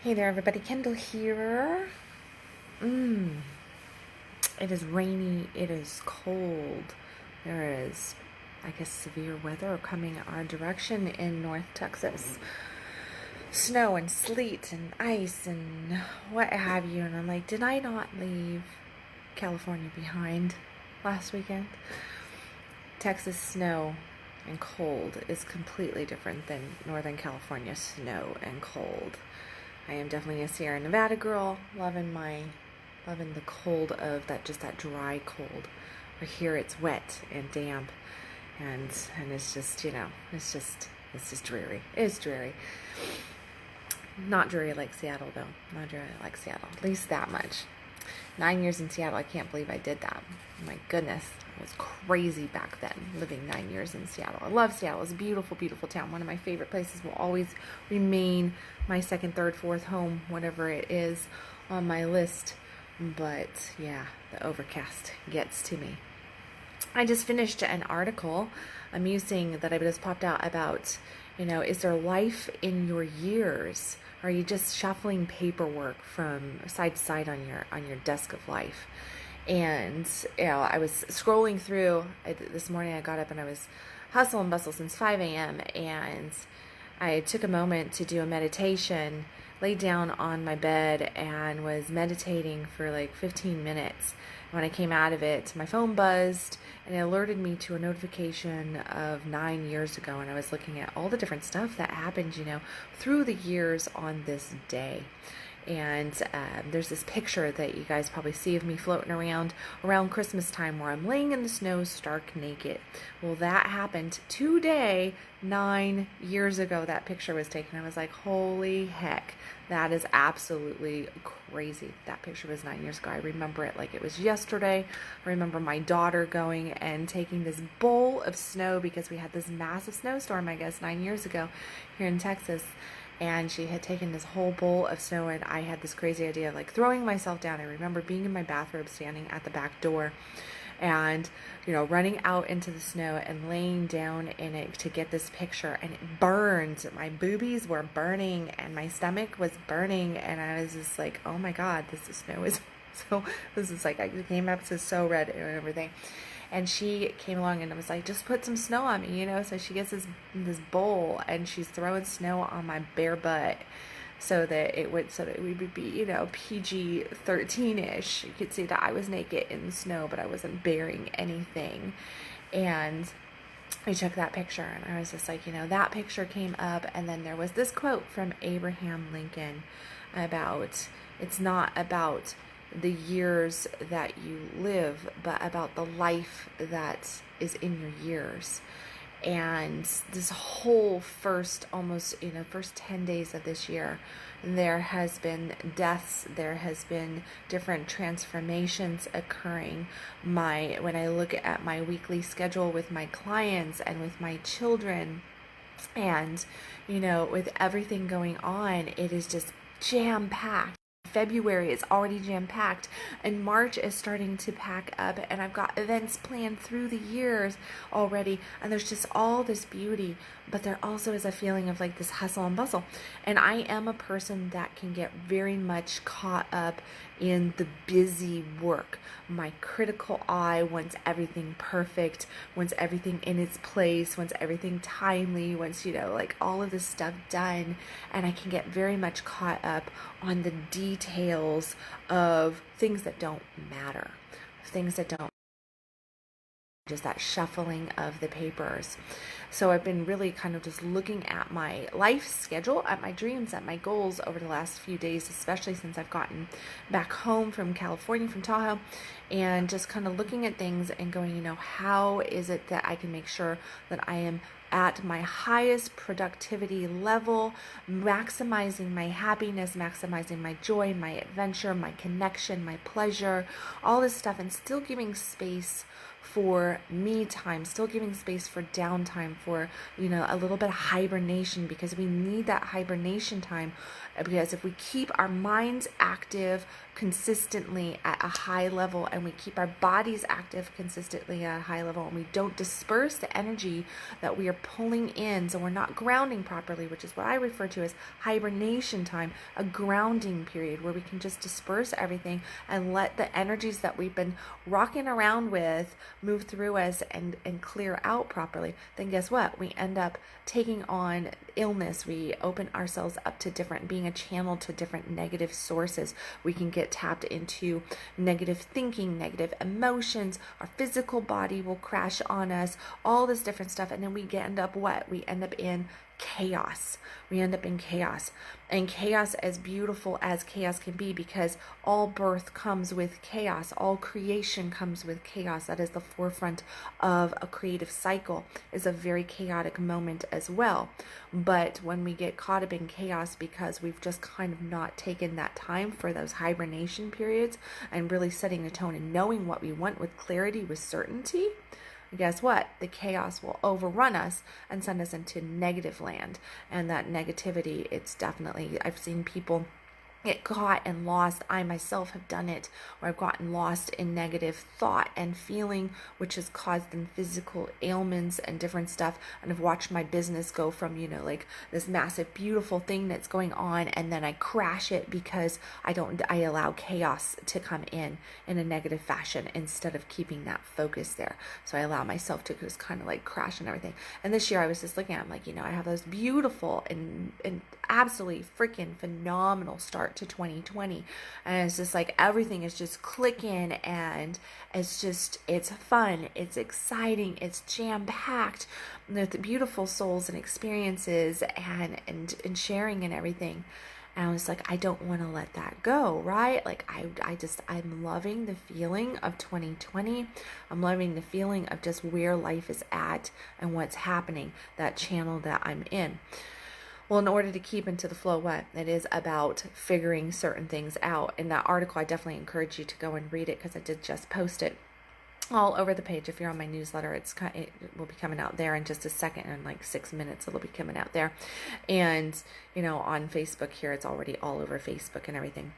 Hey there, everybody. Kendall here. It is rainy. It is cold. There is, I guess, severe weather coming our direction in North Texas. Snow and sleet and ice and what have you. And I'm like, did I not leave California behind last weekend? Texas snow and cold is completely different than Northern California snow and cold. I am definitely a Sierra Nevada girl, loving the cold of that dry cold. Where here it's wet and damp, and it's just it's just dreary. It's dreary. Not dreary like Seattle though. Not dreary like Seattle. At least that much. 9 years in Seattle. I can't believe I did that. My goodness, I was crazy back then, living 9 years in Seattle. I love Seattle. It's a beautiful, beautiful town. One of my favorite places, will always remain my second, third, fourth home, whatever it is on my list. But yeah, the overcast gets to me. I just finished an article, amusing, that I just popped out about, is there life in your years? Are you just shuffling paperwork from side to side on your desk of life? And I was scrolling through this morning. I got up and I was hustle and bustle since 5 a.m. and I took a moment to do a meditation, laid down on my bed and was meditating for like 15 minutes. When I came out of it, my phone buzzed and it alerted me to a notification of 9 years ago. And I was looking at all the different stuff that happened, through the years on this day. And there's this picture that you guys probably see of me floating around Christmas time where I'm laying in the snow stark naked. Well, that happened today, 9 years ago. That picture was taken. I was like, holy heck, that is absolutely crazy. That picture was 9 years ago. I remember it like it was yesterday. I remember my daughter going and taking this bowl of snow because we had this massive snowstorm, I guess, 9 years ago here in Texas. And she had taken this whole bowl of snow, and I had this crazy idea of like throwing myself down. I remember being in my bathrobe, standing at the back door, and running out into the snow and laying down in it to get this picture. And it burned. My boobies were burning, and my stomach was burning, and I was just like, oh my god, this snow is so. This is like, I came up to so red and everything. And she came along and was like, just put some snow on me, So she gets this bowl and she's throwing snow on my bare butt so that we would be, PG 13-ish. You could see that I was naked in the snow, but I wasn't bearing anything. And I took that picture and I was just like, that picture came up, and then there was this quote from Abraham Lincoln about, it's not about the years that you live, but about the life that is in your years. And this whole first 10 days of this year, there has been deaths, there has been different transformations occurring. When I look at my weekly schedule with my clients and with my children, and with everything going on, it is just jam-packed. February is already jam-packed, and March is starting to pack up, and I've got events planned through the years already, and there's just all this beauty, but there also is a feeling of like this hustle and bustle. And I am a person that can get very much caught up in the busy work. My critical eye wants everything perfect, wants everything in its place, wants everything timely, wants, like all of this stuff done. And I can get very much caught up on the details of things that don't matter, just that shuffling of the papers. So I've been really kind of just looking at my life schedule, at my dreams, at my goals over the last few days, especially since I've gotten back home from California, from Tahoe, and just kind of looking at things and going, how is it that I can make sure that I am at my highest productivity level, maximizing my happiness, maximizing my joy, my adventure, my connection, my pleasure, all this stuff, and still giving space for me time, still giving space for downtime, for, a little bit of hibernation, because we need that hibernation time. Because if we keep our minds active consistently at a high level, and we keep our bodies active consistently at a high level, and we don't disperse the energy that we are pulling in, so we're not grounding properly, which is what I refer to as hibernation time, a grounding period where we can just disperse everything and let the energies that we've been rocking around with move through us and clear out properly, then guess what? We end up taking on illness. We open ourselves up to being a channel to different negative sources. We can get tapped into negative thinking, negative emotions. Our physical body will crash on us, all this different stuff. And then we end up what? We end up in chaos. We end up in chaos. And chaos, as beautiful as chaos can be, because all birth comes with chaos, all creation comes with chaos. That is the forefront of a creative cycle, is a very chaotic moment as well. But when we get caught up in chaos because we've just kind of not taken that time for those hibernation periods and really setting the tone and knowing what we want with clarity, with certainty, guess what? The chaos will overrun us and send us into negative land. And that negativity, it's definitely, I've seen people get caught and lost. I myself have done it, where I've gotten lost in negative thought and feeling, which has caused them physical ailments and different stuff. And I've watched my business go from, like this massive, beautiful thing that's going on, and then I crash it because I allow chaos to come in a negative fashion instead of keeping that focus there. So I allow myself to just kind of like crash and everything. And this year I was just looking at, I'm like, I have those beautiful and absolutely freaking phenomenal start to 2020, and it's just like everything is just clicking, and it's fun, it's exciting, it's jam-packed with beautiful souls and experiences and sharing and everything. And I was like, I don't want to let that go, right? Like I'm loving the feeling of 2020. I'm loving the feeling of just where life is at and what's happening, that channel that I'm in. Well, in order to keep into the flow, it is about figuring certain things out. In that article, I definitely encourage you to go and read it, because I did just post it all over the page. If you're on my newsletter, it will be coming out there in just a second. In like 6 minutes, it'll be coming out there. And, on Facebook here, it's already all over Facebook and everything.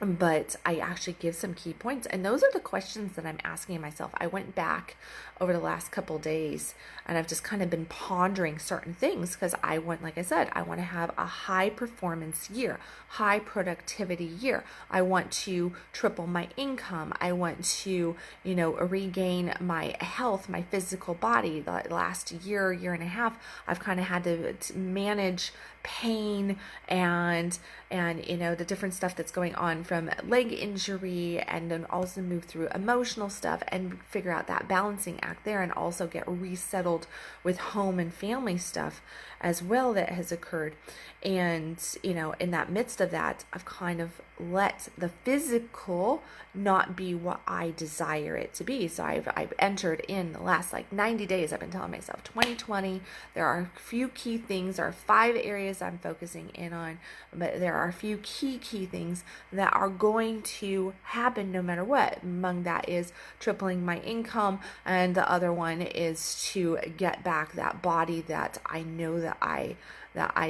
But I actually give some key points, and those are the questions that I'm asking myself. I went back over the last couple days, and I've just kind of been pondering certain things, because like I said, I want to have a high performance year, high productivity year. I want to triple my income. I want to, regain my health, my physical body. The last year and a half, I've kind of had to manage pain and the different stuff that's going on from leg injury, and then also move through emotional stuff and figure out that balancing act there, and also get resettled with home and family stuff as well that has occurred. And in that midst of that, I've kind of let the physical not be what I desire it to be. So I've entered in the last 90 days, I've been telling myself 2020, there are a few key things. There are 5 areas I'm focusing in on, but there are a few key things that are going to happen no matter what. Among that is tripling my income, and the other one is to get back that body that I know that I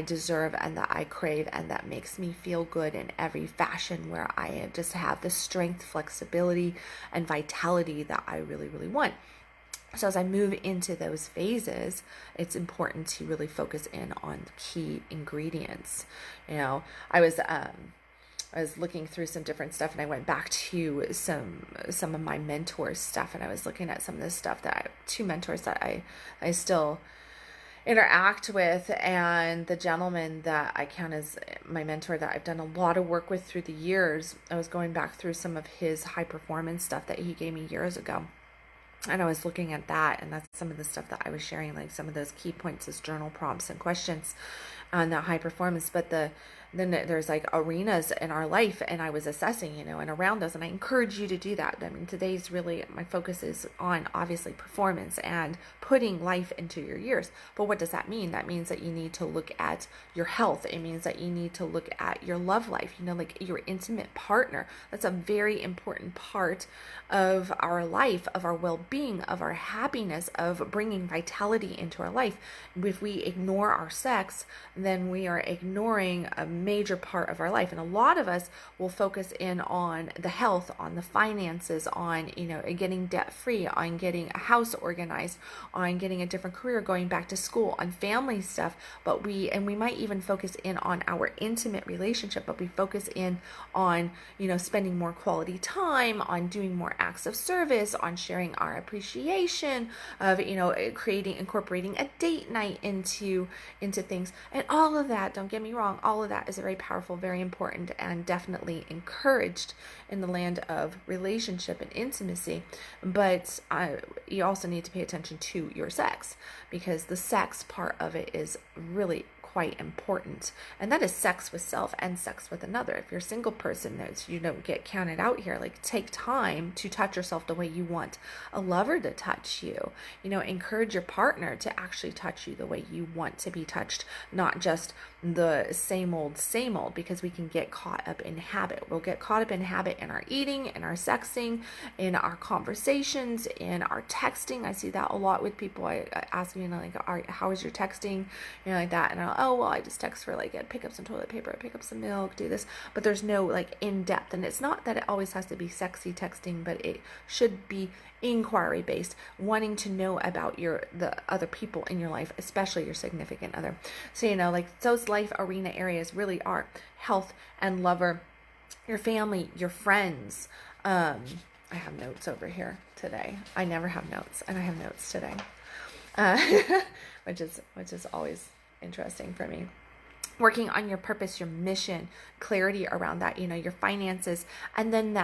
deserve and that I crave, and that makes me feel good in every fashion, where I just have the strength, flexibility, and vitality that I really, really want. So as I move into those phases, it's important to really focus in on key ingredients. I was looking through some different stuff, and I went back to some of my mentors' stuff, and I was looking at some of this stuff that 2 mentors that I still interact with, and the gentleman that I count as my mentor that I've done a lot of work with through the years. I was going back through some of his high performance stuff that he gave me years ago, and I was looking at that, and that's some of the stuff that I was sharing, like some of those key points as journal prompts and questions on that high performance. But then there's like arenas in our life, and I was assessing, and around us, and I encourage you to do that. I mean, today's really, my focus is on obviously performance and putting life into your years. But what does that mean? That means that you need to look at your health. It means that you need to look at your love life, like your intimate partner. That's a very important part of our life, of our well-being, of our happiness, of bringing vitality into our life. If we ignore our sex, then we are ignoring a major part of our life. And a lot of us will focus in on the health, on the finances, on, getting debt free, on getting a house organized, on getting a different career, going back to school, on family stuff. But we might even focus in on our intimate relationship, but we focus in on, spending more quality time, on doing more acts of service, on sharing our appreciation of, incorporating a date night into things. And all of that, don't get me wrong, all of that is very powerful, very important, and definitely encouraged in the land of relationship and intimacy. But you also need to pay attention to your sex, because the sex part of it is really quite important, and that is sex with self and sex with another. If you're a single person, you don't get counted out here. Like, take time to touch yourself the way you want a lover to touch you. Encourage your partner to actually touch you the way you want to be touched, not just the same old, because we can get caught up in habit. We'll get caught up in habit in our eating, in our sexing, in our conversations, in our texting. I see that a lot with people. I ask me, how is your texting? Like that. And oh, well, I just text for pick up some toilet paper, pick up some milk, do this. But there's no in depth. And it's not that it always has to be sexy texting, but it should be inquiry based, wanting to know about the other people in your life, especially your significant other. So those life arena areas really are health and lover, your family, your friends. I have notes over here today. I never have notes, and I have notes today, which is always interesting for me. Working on your purpose, your mission, clarity around that, your finances, and then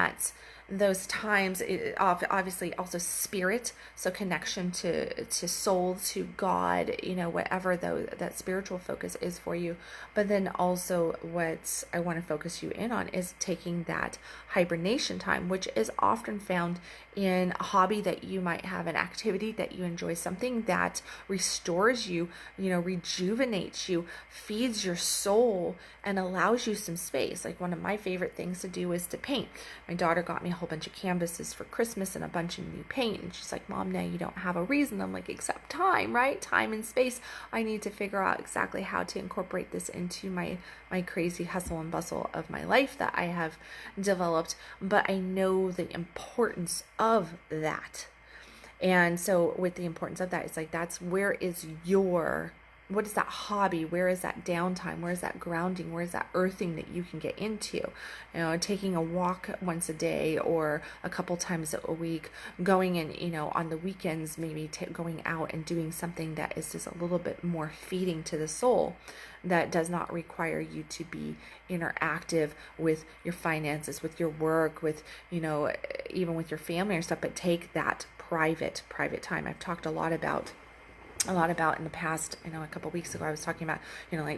those times, obviously also spirit, so connection to soul, to God, whatever that spiritual focus is for you. But then also what I want to focus you in on is taking that hibernation time, which is often found in a hobby that you might have, an activity that you enjoy, something that restores you, rejuvenates you, feeds your soul, and allows you some space. Like, one of my favorite things to do is to paint. My daughter got me a whole bunch of canvases for Christmas and a bunch of new paint, and she's like, Mom, now you don't have a reason. I'm like, except time, right? Time and space. I need to figure out exactly how to incorporate this into my crazy hustle and bustle of my life that I have developed. But I know the importance of that. And so with the importance of that, it's that's what is that hobby? Where is that downtime? Where is that grounding? Where is that earthing that you can get into? Taking a walk once a day or a couple times a week, going in, on the weekends, maybe going out and doing something that is just a little bit more feeding to the soul, that does not require you to be interactive with your finances, with your work, with, even with your family or stuff, but take that private time. I've talked a lot about in the past, a couple of weeks ago, I was talking about,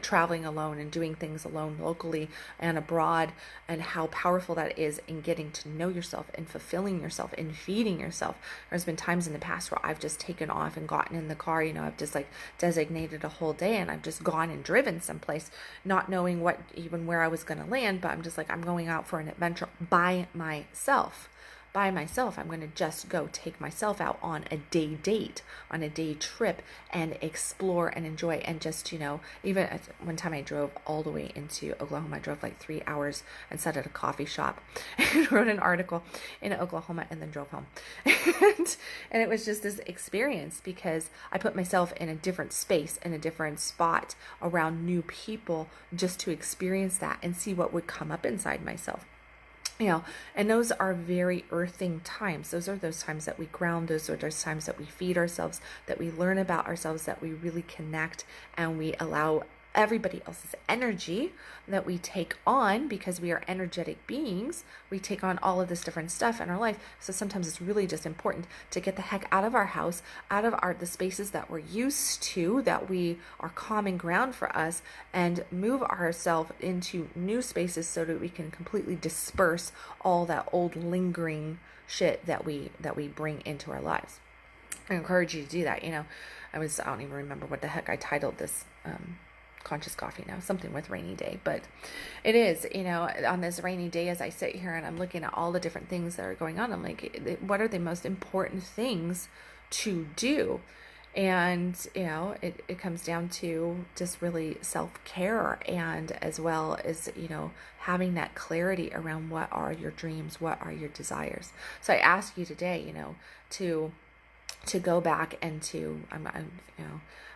traveling alone and doing things alone locally and abroad, and how powerful that is in getting to know yourself and fulfilling yourself and feeding yourself. There's been times in the past where I've just taken off and gotten in the car, I've just designated a whole day, and I've just gone and driven someplace, not knowing where I was going to land, but I'm just I'm going out for an adventure by myself. I'm going to just go take myself out on a day date, on a day trip, and explore and enjoy. And just, even at one time I drove all the way into Oklahoma. I drove 3 hours and sat at a coffee shop and wrote an article in Oklahoma and then drove home. and it was just this experience, because I put myself in a different space, in a different spot around new people, just to experience that and see what would come up inside myself. And those are very earthing times. Those are those times that we ground. Those are those times that we feed ourselves, that we learn about ourselves, that we really connect, and we allow everybody else's energy that we take on, because we are energetic beings. We take on all of this different stuff in our life. So sometimes it's really just important to get the heck out of our house, out of the spaces that we're used to, that we are common ground for us, and move ourselves into new spaces so that we can completely disperse all that old lingering shit that we bring into our lives. I encourage you to do that. I don't even remember what the heck I titled this conscious coffee now, something with rainy day, but it is, on this rainy day, as I sit here and I'm looking at all the different things that are going on, I'm like, what are the most important things to do? And, it comes down to just really self-care, and as well as, having that clarity around what are your dreams, what are your desires. So I ask you today, to go back and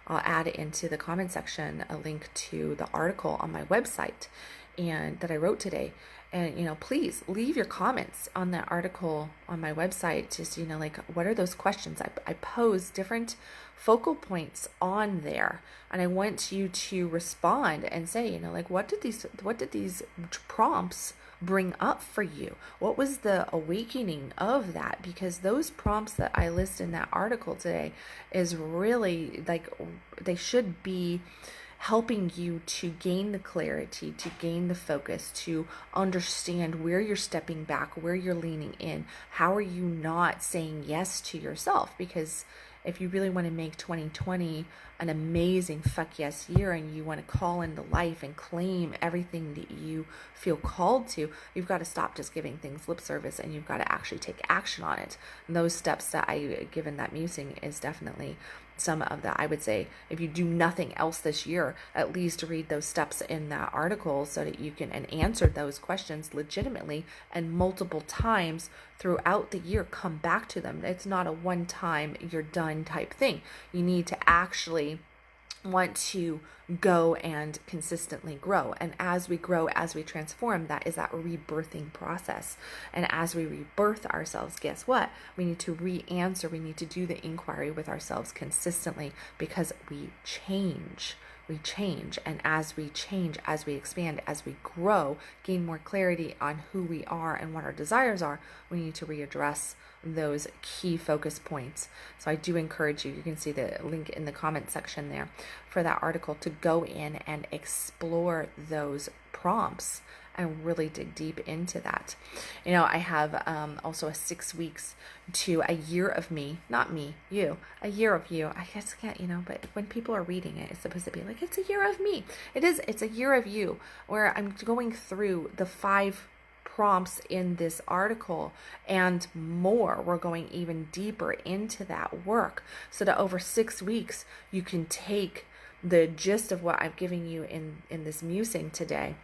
I'll add into the comment section a link to the article on my website and that I wrote today. And, please leave your comments on that article on my website. Just, what are those questions? I pose different focal points on there, and I want you to respond and say, what did these prompts bring up for you? What was the awakening of that? Because those prompts that I list in that article today is really they should be helping you to gain the clarity, to gain the focus, to understand where you're stepping back, where you're leaning in. How are you not saying yes to yourself? Because if you really want to make 2020 an amazing fuck yes year, and you want to call into life and claim everything that you feel called to, you've got to stop just giving things lip service, and you've got to actually take action on it. And those steps that I give in that musing is definitely some of that. I would say, if you do nothing else this year, at least read those steps in that article so that you can answer those questions legitimately and multiple times throughout the year. Come back to them. It's not a one time you're done type thing. You need to actually want to go and consistently grow. And as we grow, as we transform, that is that rebirthing process. And as we rebirth ourselves, guess what? We need to re-answer. We need to do the inquiry with ourselves consistently, because we change. And as we change, as we expand, as we grow, gain more clarity on who we are and what our desires are, we need to readdress those key focus points. So I do encourage you can see the link in the comment section there for that article, to go in and explore those prompts and really dig deep into that. I have also a 6 weeks to a year of me, not me, you, a year of you. I guess can't, but when people are reading it, it's supposed to be like, it's a year of me. It's a year of you, where I'm going through the 5 prompts in this article and more. We're going even deeper into that work, so that over 6 weeks you can take the gist of what I'm giving you in this musing today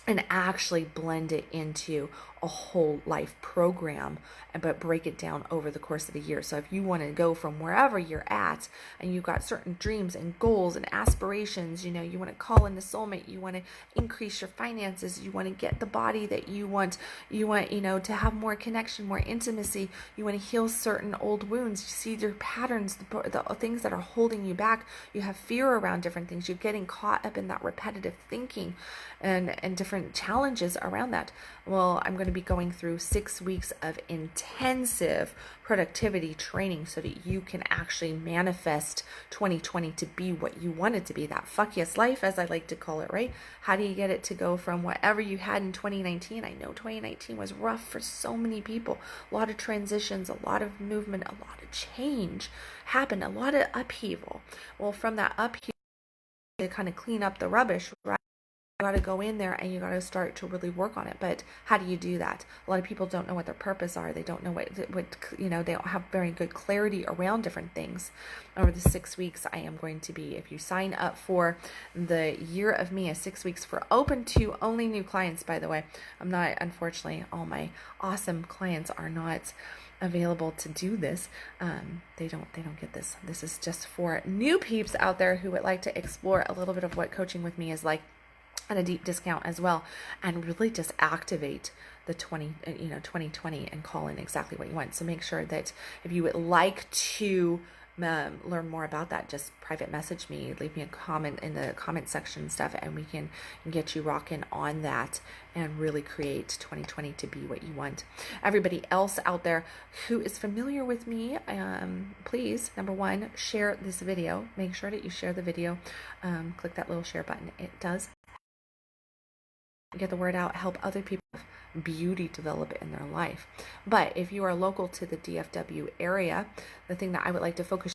and actually blend it into a whole life program, but break it down over the course of the year. So if you want to go from wherever you're at, and you've got certain dreams and goals and aspirations, you want to call in the soulmate, you want to increase your finances, you want to get the body that you want, to have more connection, more intimacy, you want to heal certain old wounds, you see your patterns, the things that are holding you back, you have fear around different things, you're getting caught up in that repetitive thinking and different challenges around that. Well, I'm going to be going through 6 weeks of intensive productivity training so that you can actually manifest 2020 to be what you want it to be, that fuck yes life, as I like to call it, right? How do you get it to go from whatever you had in 2019? I know 2019 was rough for so many people. A lot of transitions, a lot of movement, a lot of change happened, a lot of upheaval. Well, from that upheaval, to kind of clean up the rubbish, right? You got to go in there and you got to start to really work on it. But how do you do that? A lot of people don't know what their purpose are. They don't know what they don't have very good clarity around different things. Over the 6 weeks, I am going to be, if you sign up for the Year of Me, 6 weeks for open to only new clients, by the way. I'm not, unfortunately, all my awesome clients are not available to do this. They don't get this. This is just for new peeps out there who would like to explore a little bit of what coaching with me is like, at a deep discount as well, and really just activate the 2020 and call in exactly what you want. So make sure that if you would like to learn more about that, just private message me, leave me a comment in the comment section and stuff, and we can get you rocking on that and really create 2020 to be what you want. Everybody else out there who is familiar with me, please, number one, share this video. Make sure that you share the video. Click that little share button. It does get the word out, help other people beauty develop in their life. But if you are local to the DFW area, the thing that I would like to focus